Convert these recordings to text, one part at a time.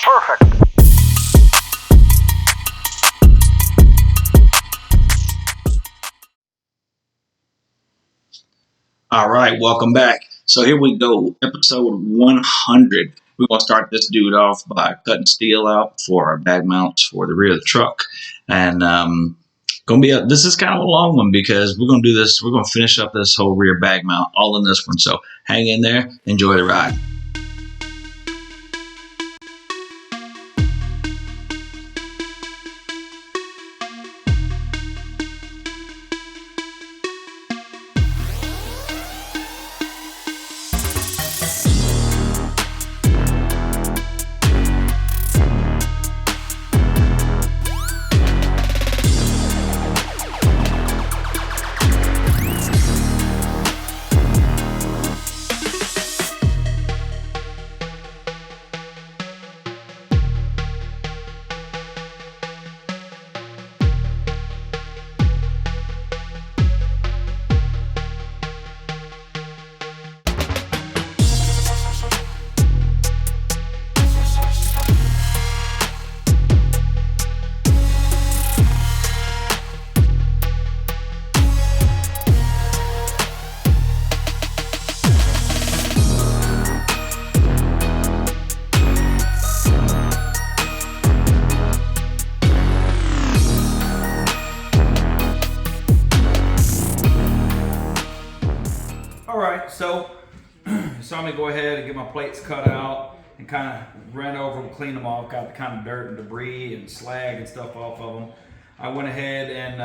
Perfect. All right, welcome back. So here we go, episode 100. We're gonna start this dude off by cutting steel out for our bag mounts for the rear of the truck, and this is kind of a long one because we're gonna do this. We're gonna finish up this whole rear bag mount all in this one. So hang in there, enjoy the ride. Alright, so you saw me go ahead and get my plates cut out and kind of ran over them, clean them off, got the kind of dirt and debris and slag and stuff off of them. I went ahead and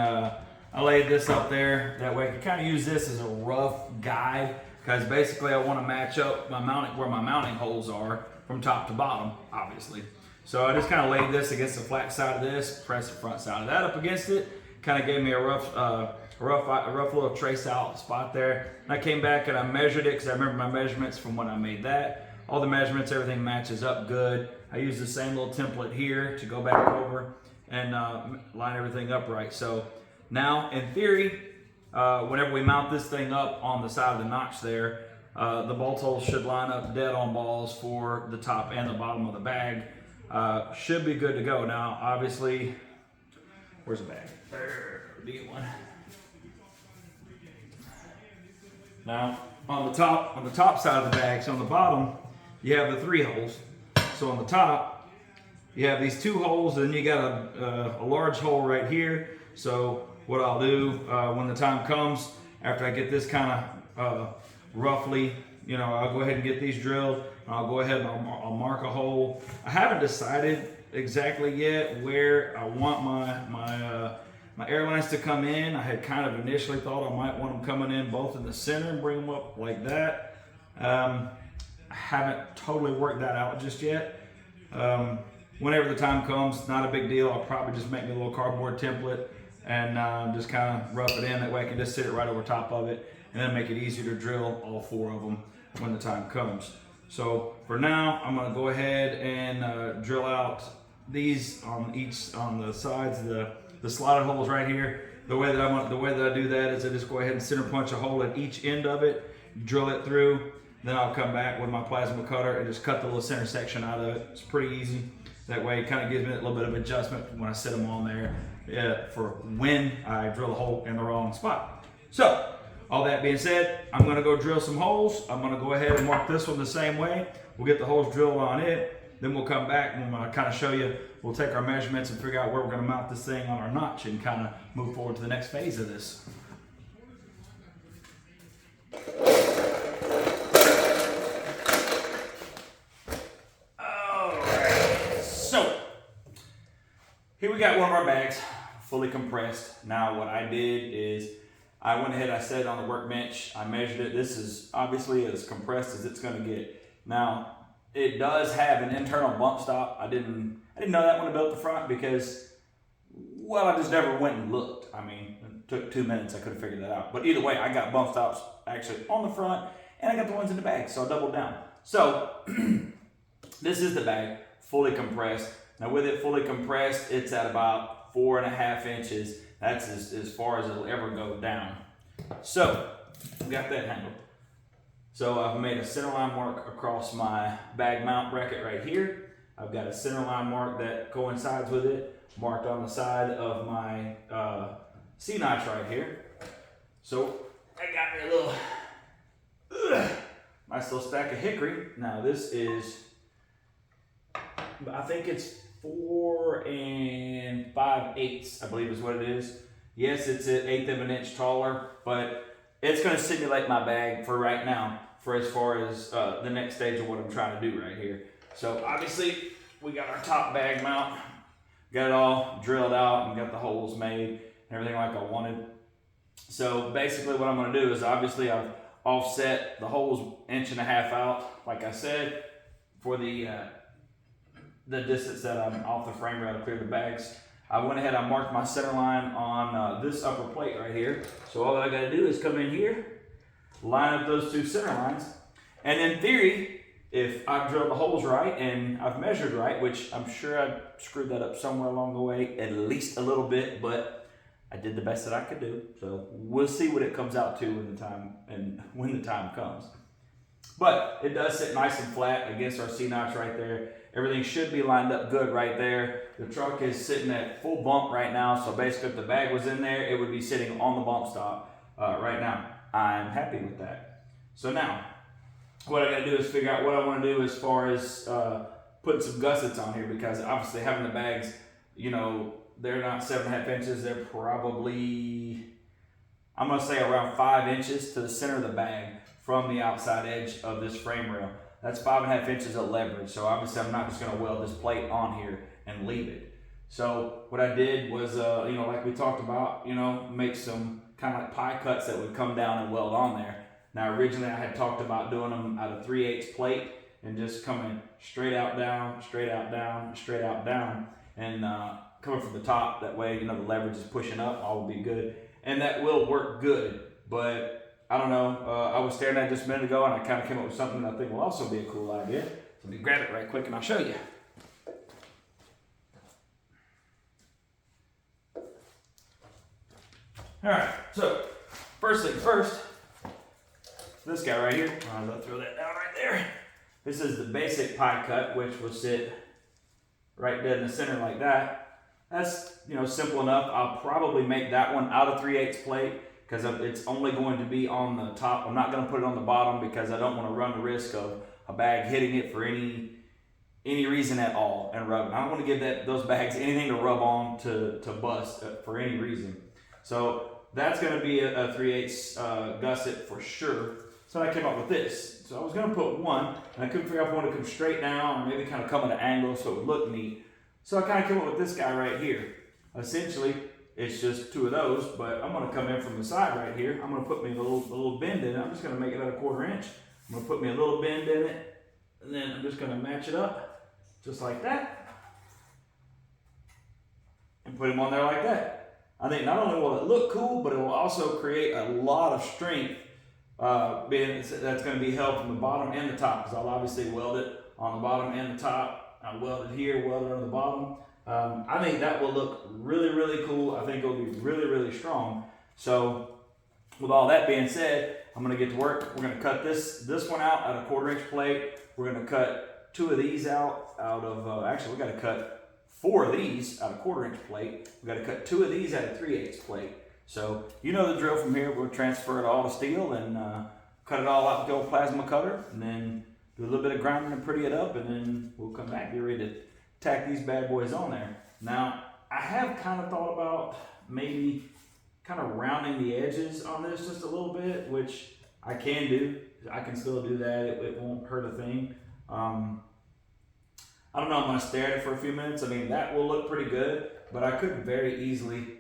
I laid this up there. That way I can kind of use this as a rough guide because basically I want to match up my mounting, where my mounting holes are from top to bottom, obviously. So I just kind of laid this against the flat side of this, pressed the front side of that up against it, kind of gave me a rough little trace out spot there. And I came back and I measured it because I remember my measurements from when I made that. All the measurements, everything matches up good. I used the same little template here to go back over and line everything up right. So now, in theory, whenever we mount this thing up on the side of the notch there, the bolt holes should line up dead on balls for the top and the bottom of the bag. Should be good to go. Now, obviously, where's the bag? There, get one. Now, on the top side of the bag, so on the bottom, you have the 3 holes. So on the top, you have these 2 holes, and you got a large hole right here. So what I'll do when the time comes, after I get this kind of roughly, I'll go ahead and get these drilled. I'll go ahead and I'll mark a hole. I haven't decided exactly yet where I want my airlines to come in. I had kind of initially thought I might want them coming in both in the center and bring them up like that. I haven't totally worked that out just yet. Whenever the time comes, not a big deal. I'll probably just make me a little cardboard template and just kind of rough it in. That way I can just sit it right over top of it and then make it easier to drill all 4 of them when the time comes. So for now, I'm going to go ahead and drill out these on the sides of the slotted holes right here. The way that I do that is I just go ahead and center punch a hole at each end of it, drill it through, then I'll come back with my plasma cutter and just cut the little center section out of it. It's pretty easy. That way it kind of gives me a little bit of adjustment when I set them on there for when I drill a hole in the wrong spot. So, all that being said, I'm going to go drill some holes. I'm going to go ahead and mark this one the same way. We'll get the holes drilled on it. Then we'll come back and we'll kind of show you. We'll take our measurements and figure out where we're going to mount this thing on our notch and kind of move forward to the next phase of this. Alright, so here we got one of our bags fully compressed. Now what I did is I went ahead, I set it on the workbench, I measured it. This is obviously as compressed as it's going to get. Now, it does have an internal bump stop. I didn't know that when I built the front because, well, I just never went and looked. I mean, it took 2 minutes, I could have figured that out. But either way, I got bump stops actually on the front and I got the ones in the bag, so I doubled down. So, this is the bag, fully compressed. Now with it fully compressed, it's at about 4.5 inches. That's as far as it'll ever go down. So, we got that handled. So I've made a center line mark across my bag mount bracket right here. I've got a center line mark that coincides with it, marked on the side of my C-notch right here. So I got me a little nice little stack of hickory. Now this is, I think it's 4 5/8, I believe is what it is. Yes, it's an 1/8 of an inch taller, but it's going to simulate my bag for right now, for as far as the next stage of what I'm trying to do right here. So obviously we got our top bag mount, got it all drilled out and got the holes made and everything like I wanted. So basically what I'm going to do is, obviously I've offset the holes 1.5 inches out, like I said, for the distance that I'm off the frame rail to clear the bags. I went ahead, I marked my center line on this upper plate right here. So all that I got to do is come in here, line up those two center lines, and in theory, if I've drilled the holes right and I've measured right, which I'm sure I screwed that up somewhere along the way, at least a little bit, but I did the best that I could do. So we'll see what it comes out to when the time comes. But it does sit nice and flat against our C-notch right there. Everything should be lined up good right there. The truck is sitting at full bump right now, so basically if the bag was in there, it would be sitting on the bump stop right now. I'm happy with that. So now, what I gotta do is figure out what I wanna do as far as putting some gussets on here, because obviously having the bags, you know, they're not 7.5 inches, they're probably, I'm gonna say around 5 inches to the center of the bag from the outside edge of this frame rail. That's 5.5 inches of leverage. So obviously I'm not just gonna weld this plate on here and leave it. So what I did was, you know, like we talked about, you know, make some kind of like pie cuts that would come down and weld on there. Now originally I had talked about doing them out of 3/8 plate and just coming straight out, down, straight out, down, straight out, down, and coming from the top. That way, you know, the leverage is pushing up, all will be good. And that will work good, but I don't know, I was staring at it just a minute ago and I kind of came up with something that I think will also be a cool idea. So let me grab it right quick and I'll show you. All right, so first thing first, this guy right here, I'll throw that down right there. This is the basic pie cut, which will sit right dead in the center like that. That's, you know, simple enough. I'll probably make that one out of 3/8 plate, because it's only going to be on the top. I'm not going to put it on the bottom because I don't want to run the risk of a bag hitting it for any reason at all and rubbing. I don't want to give those bags anything to rub on to bust for any reason. So that's going to be a 3/8 gusset for sure. So I came up with this. So I was going to put one, and I couldn't figure out if I wanted to come straight down or maybe kind of come at an angle so it would look neat. So I kind of came up with this guy right here. Essentially, it's just two of those, but I'm going to come in from the side right here. I'm going to put me a little bend in it. I'm just going to make it at a 1/4 inch. I'm going to put me a little bend in it, and then I'm just going to match it up just like that and put him on there like that. I think not only will it look cool, but it will also create a lot of strength that's going to be held from the bottom and the top, because I'll obviously weld it on the bottom and the top. I weld it here, weld it on the bottom. I think that will look really, really cool. I think it'll be really, really strong. So with all that being said, I'm going to get to work. We're going to cut this one out at a 1/4 inch plate. We're going to cut 2 of these out of, actually we got to cut 4 of these out of 1/4 inch plate. We got to cut 2 of these out of 3/8 plate. So you know the drill from here. We'll transfer it all to steel and cut it all out with the old plasma cutter, and then do a little bit of grinding and pretty it up, and then we'll come back, get ready to tack these bad boys on there. Now, I have kind of thought about maybe kind of rounding the edges on this just a little bit, which I can do. I can still do that. It won't hurt a thing. I don't know. I'm going to stare at it for a few minutes. I mean, that will look pretty good, but I could very easily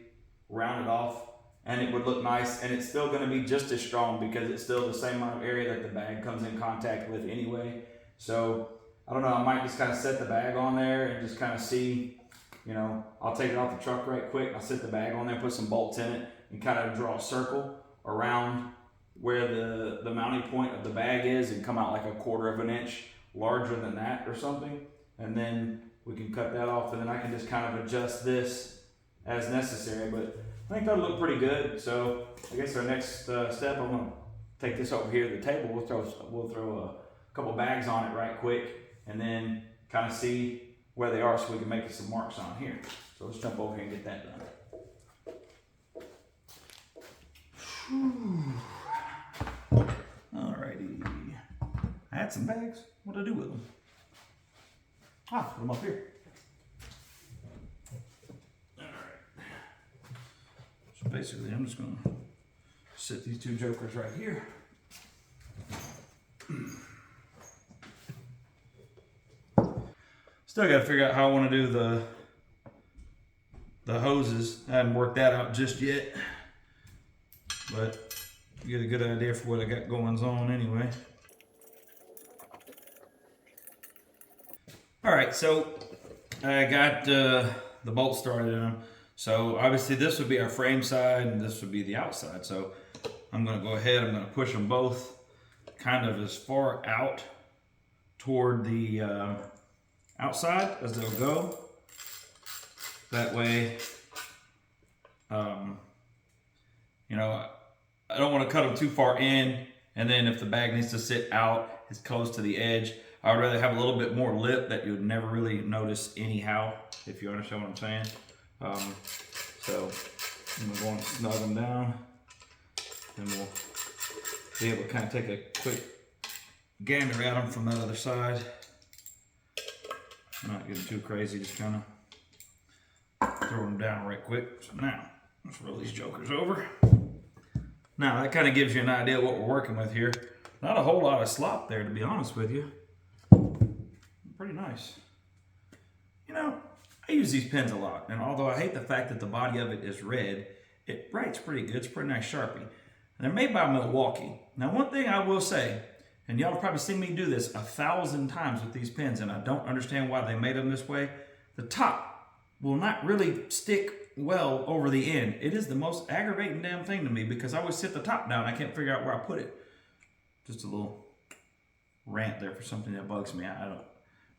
round it off and it would look nice, and it's still going to be just as strong because it's still the same amount of area that the bag comes in contact with anyway. So I don't know, I might just kind of set the bag on there and just kind of see, you know, I'll take it off the truck right quick. I'll set the bag on there, put some bolts in it, and kind of draw a circle around where the mounting point of the bag is and come out like a 1/4 inch larger than that or something. And then we can cut that off, and then I can just kind of adjust this as necessary. But I think that'll look pretty good. So I guess our next step, I'm gonna take this over here to the table. We'll throw a couple bags on it right quick, and then kind of see where they are so we can make some marks on here. So let's jump over here and get that done. Alrighty. I had some bags. What do I do with them? Put them up here. Alright. So basically I'm just gonna set these two jokers right here. Still got to figure out how I want to do the hoses. I haven't worked that out just yet, but you get a good idea for what I got going on anyway. All right, so I got the bolts started in them. So obviously this would be our frame side and this would be the outside. So I'm going to go ahead, I'm going to push them both kind of as far out toward the outside as they'll go. That way, you know, I don't want to cut them too far in, and then if the bag needs to sit out, it's close to the edge. I would rather have a little bit more lip that you would never really notice anyhow, if you understand what I'm saying. So I'm going to go and snug them down, and we'll be able to kind of take a quick gander at them from that other side. Not getting too crazy, just kind of throw them down right quick. So now, let's roll these jokers over. Now that kind of gives you an idea of what we're working with here. Not a whole lot of slop there, to be honest with you. Pretty nice. You know, I use these pens a lot, and although I hate the fact that the body of it is red, it writes pretty good. It's a pretty nice Sharpie. And they're made by Milwaukee. Now one thing I will say, and y'all have probably seen me do this 1,000 times with these pens, and I don't understand why they made them this way. The top will not really stick well over the end. It is the most aggravating damn thing to me because I always sit the top down. I can't figure out where I put it. Just a little rant there for something that bugs me. I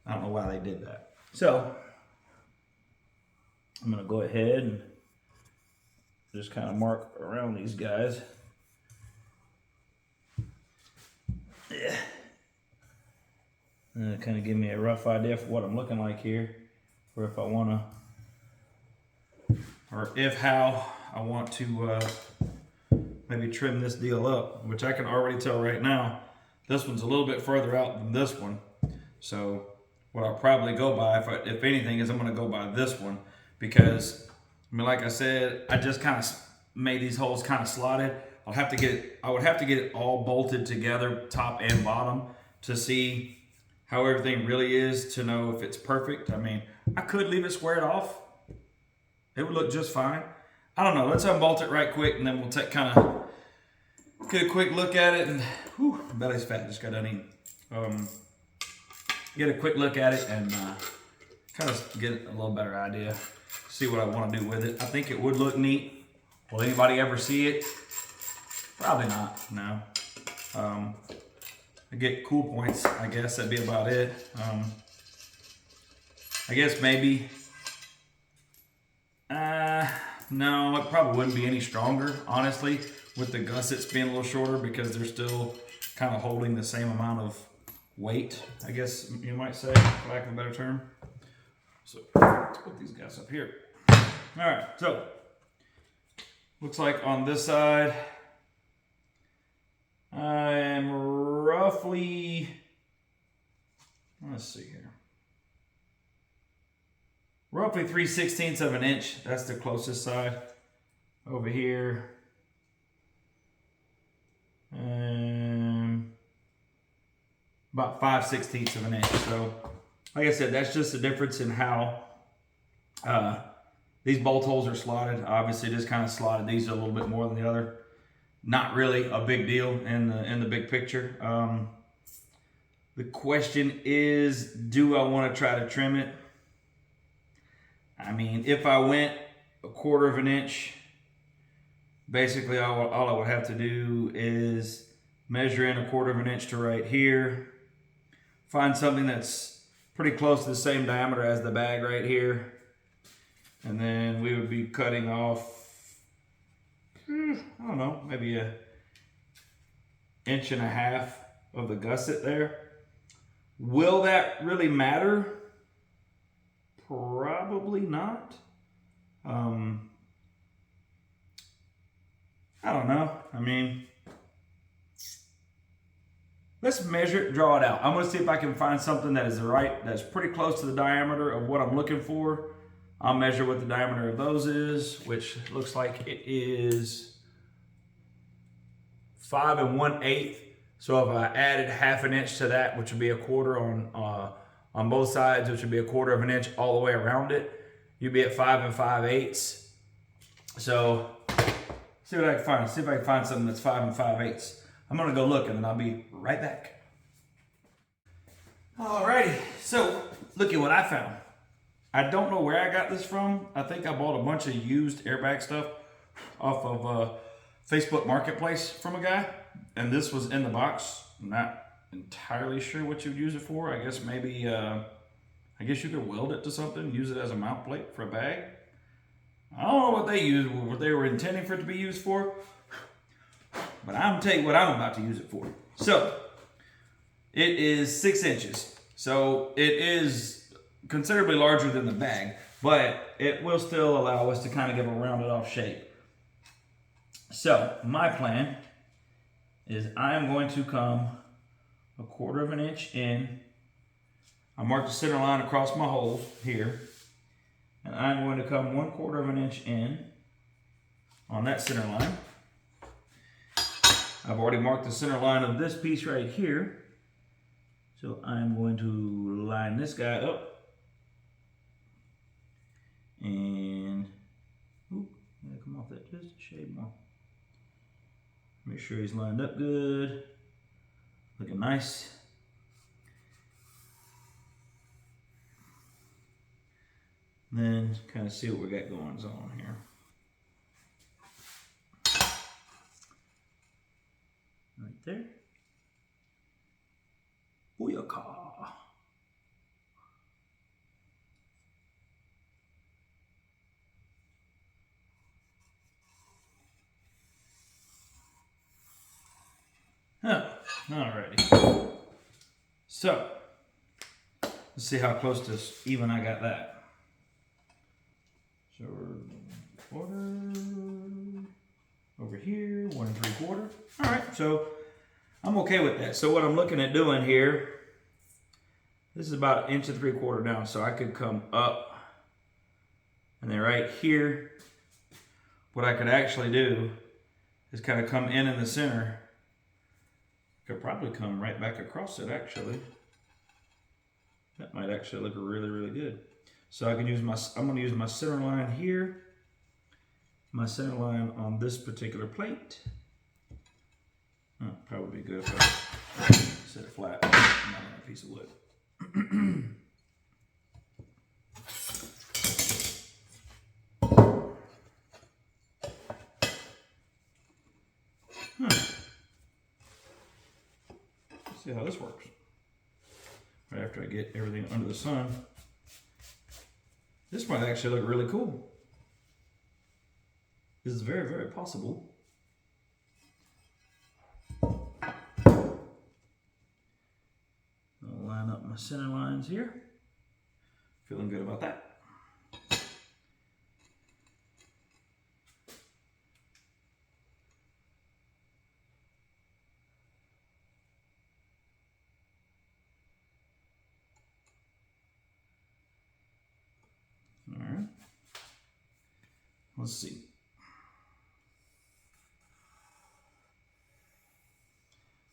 don't know why they did that. So I'm gonna go ahead and just kind of mark around these guys. Yeah. And kind of give me a rough idea for what I'm looking like here, or if I want to, or if how I want to maybe trim this deal up, which I can already tell right now, this one's a little bit further out than this one. So what I'll probably go by, if anything, is I'm going to go by this one because, I mean, like I said, I just kind of made these holes kind of slotted. I would have to get it all bolted together, top and bottom, to see how everything really is, to know if it's perfect. I mean, I could leave it squared off. It would look just fine. I don't know. Let's unbolt it right quick, and then we'll kind of get a quick look at it. And whew, my belly's fat. Just got done eating. Get a quick look at it and kind of get a little better idea. See what I want to do with it. I think it would look neat. Will anybody ever see it? Probably not, no. I get cool points, I guess that'd be about it. I guess maybe, no, it probably wouldn't be any stronger, honestly, with the gussets being a little shorter because they're still kind of holding the same amount of weight, I guess you might say, for lack of a better term. So let's put these guys up here. All right, so looks like on this side, I am roughly, let's see here, roughly 3/16 of an inch. That's the closest side. Over here, about 5/16 of an inch. So, like I said, that's just the difference in how these bolt holes are slotted. Obviously, just kind of slotted. These are a little bit more than the other. Not really a big deal in the big picture. The question is, do I want to try to trim it? I mean, if I went 1/4 of an inch, basically all I would have to do is measure in 1/4 of an inch to right here. Find something that's pretty close to the same diameter as the bag right here. And then we would be cutting off, I don't know, maybe 1.5 of the gusset there. Will that really matter? Probably not. I don't know. I mean, let's measure it, draw it out. I'm going to see if I can find something that is that's pretty close to the diameter of what I'm looking for. I'll measure what the diameter of those is, which looks like it is 5 1/8. So if I added 1/2 inch to that, which would be 1/4 on both sides, which would be 1/4 inch all the way around it, you'd be at 5 5/8. So see what I can find. See if I can find something that's 5 5/8. I'm gonna go look and then I'll be right back. Alrighty, so look at what I found. I don't know where I got this from. I think I bought a bunch of used airbag stuff off of Facebook Marketplace from a guy, and this was in the box. I'm not entirely sure what you'd use it for. I guess maybe, I guess you could weld it to something, use it as a mount plate for a bag. I don't know what they were intending for it to be used for, but I'm tell you what I'm about to use it for. So it is 6 inches. So it is considerably larger than the bag, but it will still allow us to kind of give a rounded off shape. So my plan is I am going to come 1/4 inch in. I marked the center line across my holes here, and I'm going to come 1/4 inch in on that center line. I've already marked the center line of this piece right here, so I'm going to line this guy up. And come off that just a shade more. Make sure he's lined up good, looking nice. Then kind of see what we got going on here. Right there. Booyaka. Alrighty. So, let's see how close to even I got that. So we're 1/4 over here, 1 3/4. Alright, so I'm okay with that. So what I'm looking at doing here, this is about 1 3/4 down, so I could come up, and then right here, what I could actually do is kind of come in the center. Could probably come right back across it, actually. That might actually look really, really good. So I can use I'm going to use my center line here, my center line on this particular plate. Oh, probably be good if I set it flat, not on a piece of wood. See how this works. Right after I get everything under the sun, this might actually look really cool. This is very, very possible. I'll line up my center lines here. Feeling good about that. Let's see.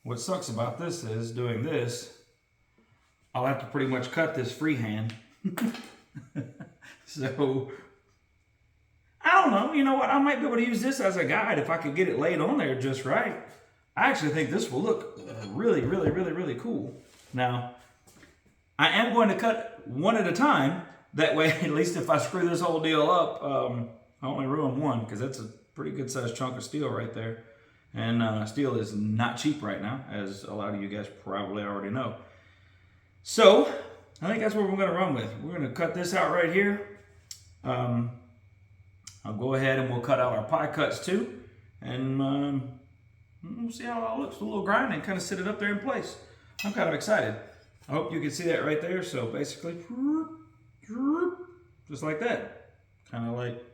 What sucks about this is doing this, I'll have to pretty much cut this freehand. So, I don't know. You know what? I might be able to use this as a guide if I could get it laid on there just right. I actually think this will look really, really, really, really cool. Now, I am going to cut one at a time. That way, at least if I screw this whole deal up, I only ruined one, because that's a pretty good sized chunk of steel right there. And steel is not cheap right now, as a lot of you guys probably already know. So, I think that's what we're going to run with. We're going to cut this out right here. I'll go ahead and we'll cut out our pie cuts too. And We'll see how it all looks. A little grinding, kind of sit it up there in place. I'm kind of excited. I hope you can see that right there. So basically, just like that. Kind of like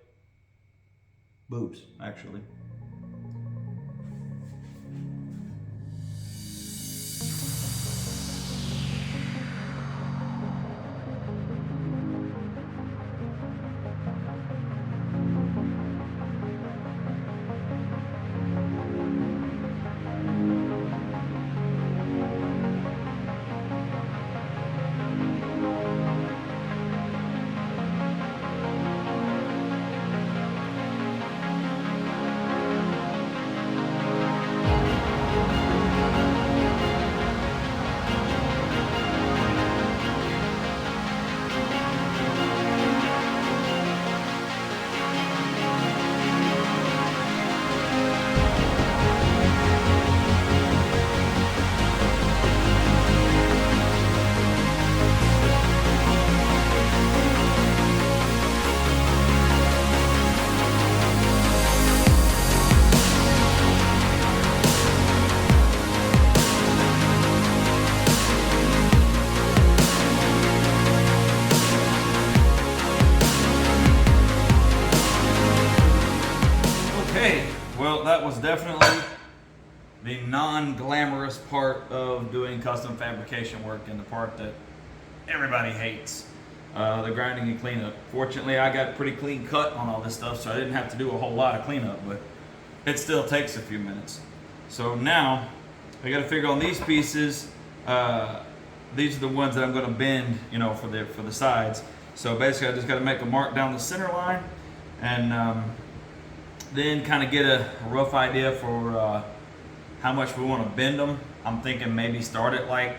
boobs, actually. Okay, well, that was definitely the non-glamorous part of doing custom fabrication work, and the part that everybody hates, the grinding and cleanup. Fortunately, I got pretty clean cut on all this stuff, so I didn't have to do a whole lot of cleanup, but it still takes a few minutes. So now I got to figure on these pieces. These are the ones that I'm going to bend, for the sides. So basically, I just got to make a mark down the center line, and then kind of get a rough idea for how much we want to bend them. I'm thinking maybe start at like,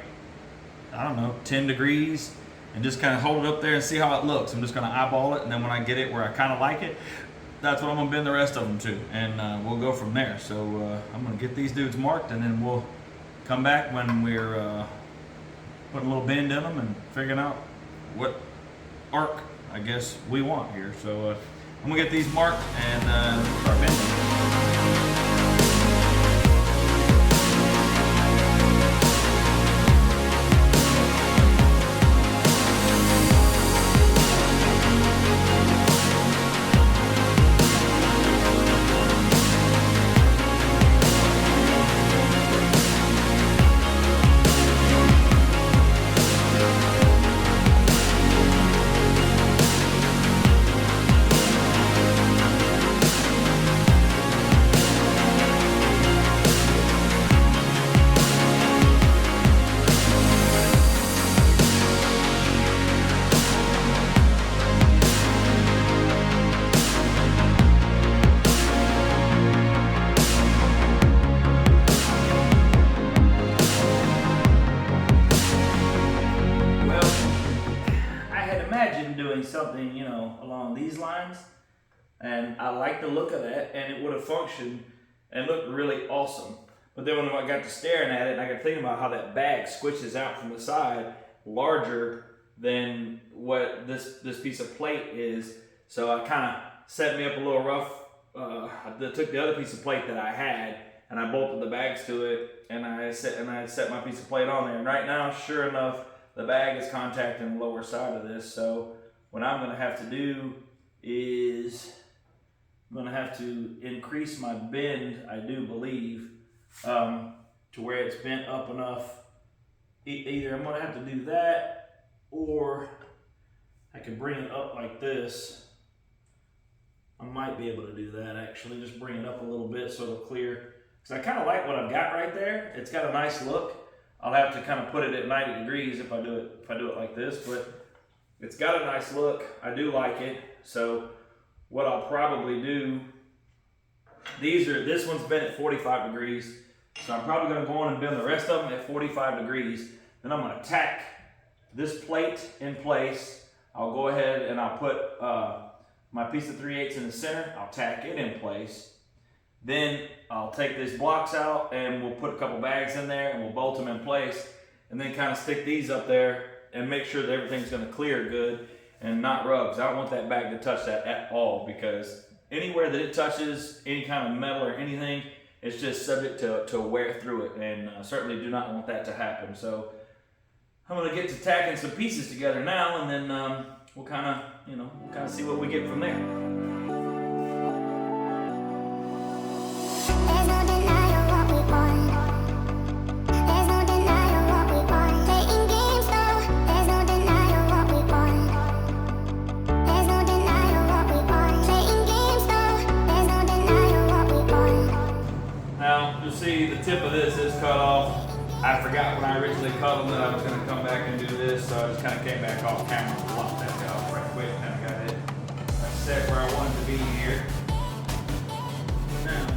I don't know, 10 degrees and just kind of hold it up there and see how it looks. I'm just going to eyeball it, and then when I get it where I kind of like it, that's what I'm going to bend the rest of them to, and we'll go from there. So I'm going to get these dudes marked, and then we'll come back when we're putting a little bend in them and figuring out what arc, I guess, we want here. So I'm gonna get these marked and start bending. Doing something, along these lines, and I like the look of that, and it would have functioned and looked really awesome. But then when I got to staring at it, and I got thinking about how that bag squishes out from the side larger than what this piece of plate is, so I kind of set me up a little rough. I took the other piece of plate that I had, and I bolted the bags to it, and I set my piece of plate on there. And right now, sure enough, the bag is contacting the lower side of this, so what I'm going to have to do is I'm going to have to increase my bend, I do believe, to where it's bent up enough. Either I'm going to have to do that, or I can bring it up like this. I might be able to do that, actually, just bring it up a little bit so it'll clear. Because I kind of like what I've got right there. It's got a nice look. I'll have to kind of put it at 90 degrees if I do it like this, but it's got a nice look. I do like it. So what I'll probably do, this one's bent at 45 degrees. So I'm probably going to go on and bend the rest of them at 45 degrees. Then I'm going to tack this plate in place. I'll go ahead and I'll put my piece of 3/8 in the center. I'll tack it in place. Then I'll take these blocks out and we'll put a couple bags in there and we'll bolt them in place, and then kind of stick these up there and make sure that everything's going to clear good and not rub. 'Cause I don't want that bag to touch that at all, because anywhere that it touches any kind of metal or anything, it's just subject to wear through it, and certainly do not want that to happen. So I'm gonna get to tacking some pieces together now, and then we'll kind of see what we get from there. Now, you'll see the tip of this is cut off. I forgot when I originally cut them that I was going to come back and do this, so I just kind of came back off camera and locked that guy off right quick. Kind of got it set where I wanted to be here. Now,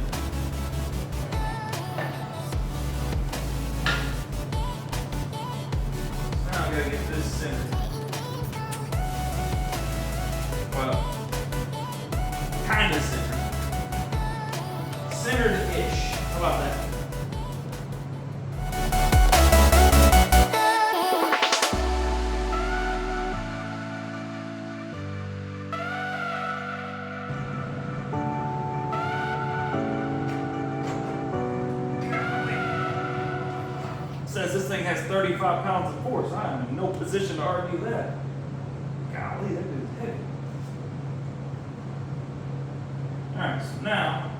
I gotta get this centered. Well, kind of centered. Centered-ish. How about that? Says this thing has 35 pounds of force. I am in no position to argue that. Golly, that dude's heavy. Alright, so now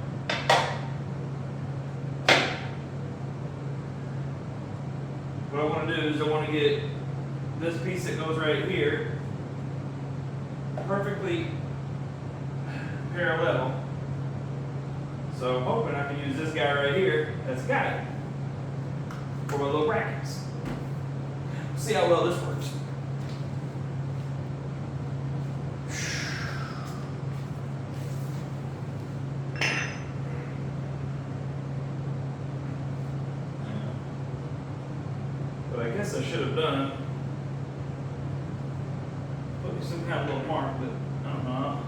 what I want to do is I want to get this piece that goes right here perfectly parallel. So I'm hoping I can use this guy right here as a guide for my little brackets. See how well this works. But I guess I should have done put some kind of little mark, but I don't know.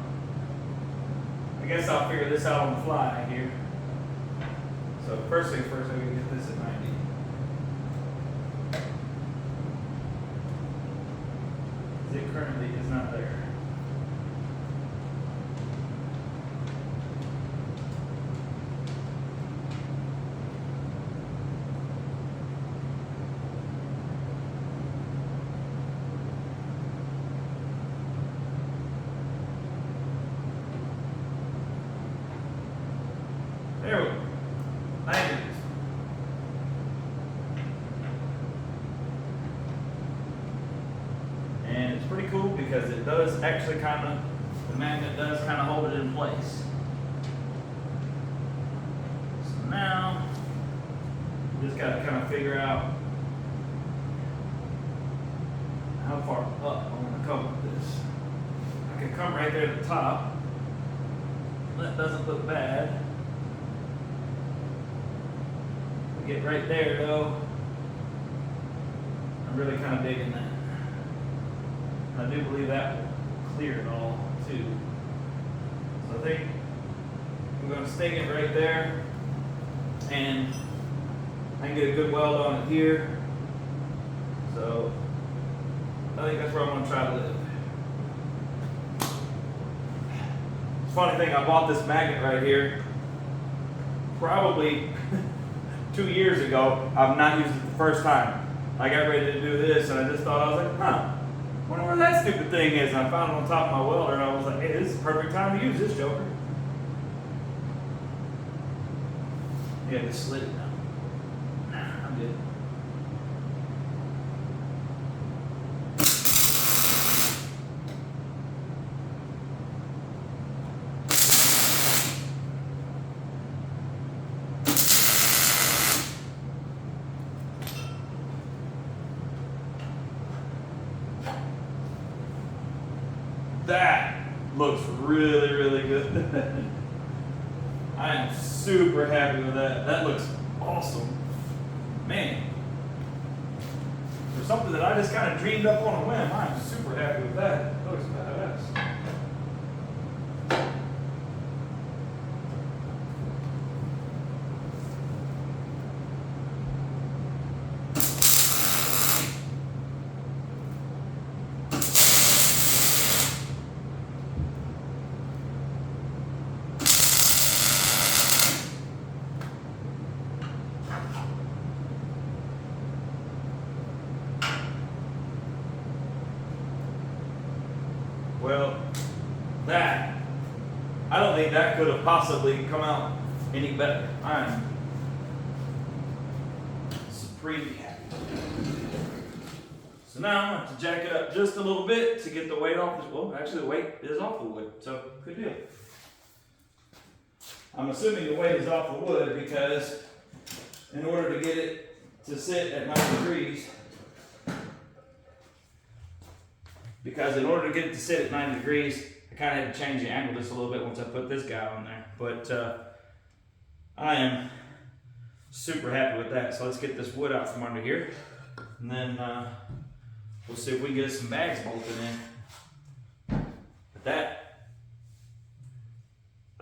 I guess I'll figure this out on the fly here. So first thing first, I'm gonna get this at 90. It currently is not there. There we go. 90. And it's pretty cool because it does actually the magnet does kind of hold it in place. So now, you just got to kind of figure out how far up I want to come with this. I can come right there at the top. That doesn't look bad. Get right there though. I'm really kind of digging that. I do believe that will clear it all too. So I think I'm going to stick it right there, and I can get a good weld on it here. So I think that's where I'm going to try to live. Funny thing, I bought this magnet right here probably 2 years ago. I've not used it the first time. I got ready to do this, and I just thought, I was like, wonder where that stupid thing is. And I found it on top of my welder, and I was like, hey, this is the perfect time to use this joker. Yeah, just slid it now. Nah, I'm good. That looks really, really good. I am super happy with that. That looks awesome. Man, for something that I just kind of dreamed up on a whim, I'm super happy with that. That looks badass. Well, that, I don't think that could have possibly come out any better. I'm supremely happy. So now I'm going to have to jack it up just a little bit to get the weight off. Well, actually the weight is off the wood, so good deal. I'm assuming the weight is off the wood because in order to get it to sit at 90 degrees, I kind of had to change the angle just a little bit once I put this guy on there. But I am super happy with that. So let's get this wood out from under here, and then we'll see if we can get some bags bolted in. But that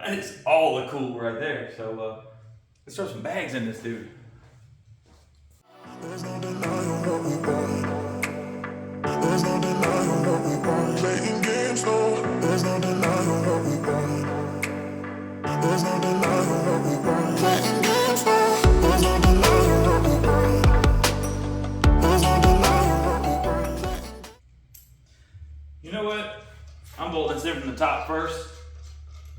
is all the cool right there. So let's throw some bags in this dude. There's no denying what we want. There's no denying what we want. Playing games, no. There's no denying what we want. There's no denying what we want. Playing games, no. There's no denying what we want. There's no denying what we want. You know what? I'm bolting this in from the top first.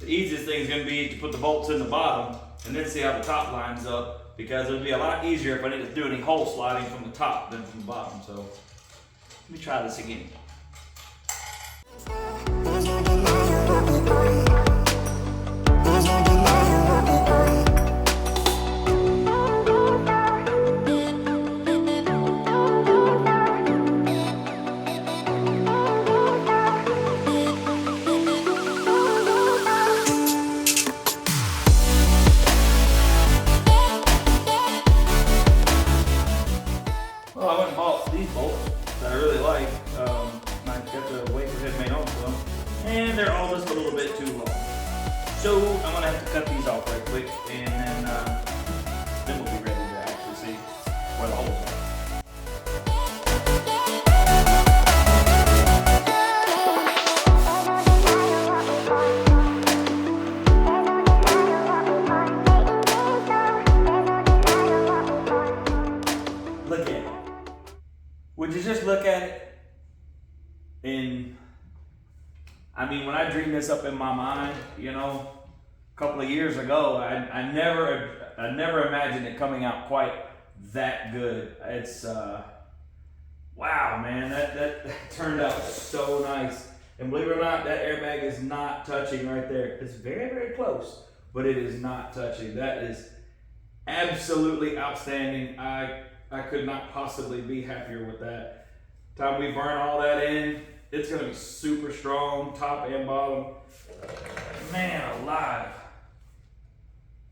The easiest thing is going to be to put the bolts in the bottom and then see how the top lines up, because it would be a lot easier if I didn't do any hole sliding from the top than from the bottom. So let me try this again. There's no denying what we want. There's no denying what we want. Well, I went and bought these bolts that I really like. I got the wafer head made onto them, and they're all just a little bit too long. So I'm gonna have to cut these off right quick, and then we'll be ready to actually see where the holes are. Look at it. Would you just look at it? And I mean, when I dreamed this up in my mind, you know, a couple of years ago, I never imagined it coming out quite that good. It's wow, man, that turned out so nice. And believe it or not, that airbag is not touching right there. It's very, very close, but it is not touching. That is absolutely outstanding. I could not possibly be happier with that. Time we burn all that in, it's gonna be super strong, top and bottom. Man alive.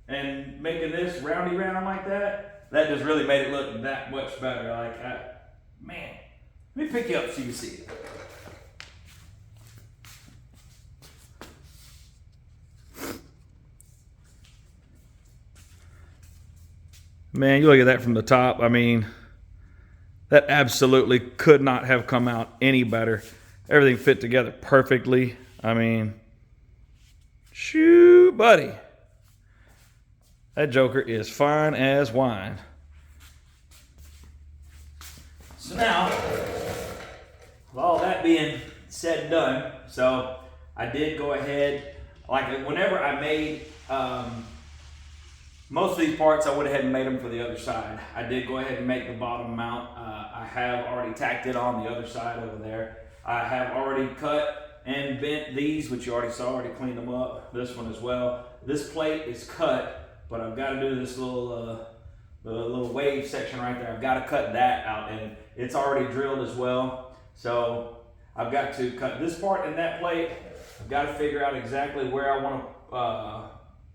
And making this roundy round like that just really made it look that much better. Like, man, let me pick you up so you can see it. Man, you look at that from the top. I mean, that absolutely could not have come out any better. Everything fit together perfectly. I mean, shoo, buddy. That joker is fine as wine. So now, with all that being said and done, so I did go ahead, like whenever I made most of these parts, I went ahead and made them for the other side. I did go ahead and make the bottom mount. I have already tacked it on the other side over there. I have already cut and bent these, which you already saw, already cleaned them up. This one as well. This plate is cut, but I've got to do this little the little wave section right there. I've got to cut that out, and it's already drilled as well. So I've got to cut this part and that plate. I've got to figure out exactly where I want to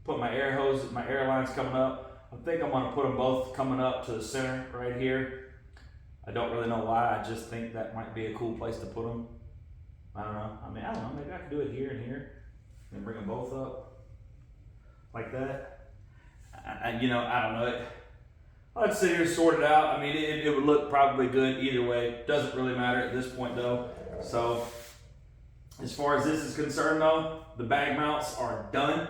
put my air hose, my air lines coming up. I think I'm gonna put them both coming up to the center right here. I don't really know why, I just think that might be a cool place to put them. I don't know, I don't know, maybe I could do it here and here, and bring them both up, like that. I don't know, let's sit here and sort it out. I mean, it would look probably good either way. Doesn't really matter at this point though. So, as far as this is concerned though, the bag mounts are done.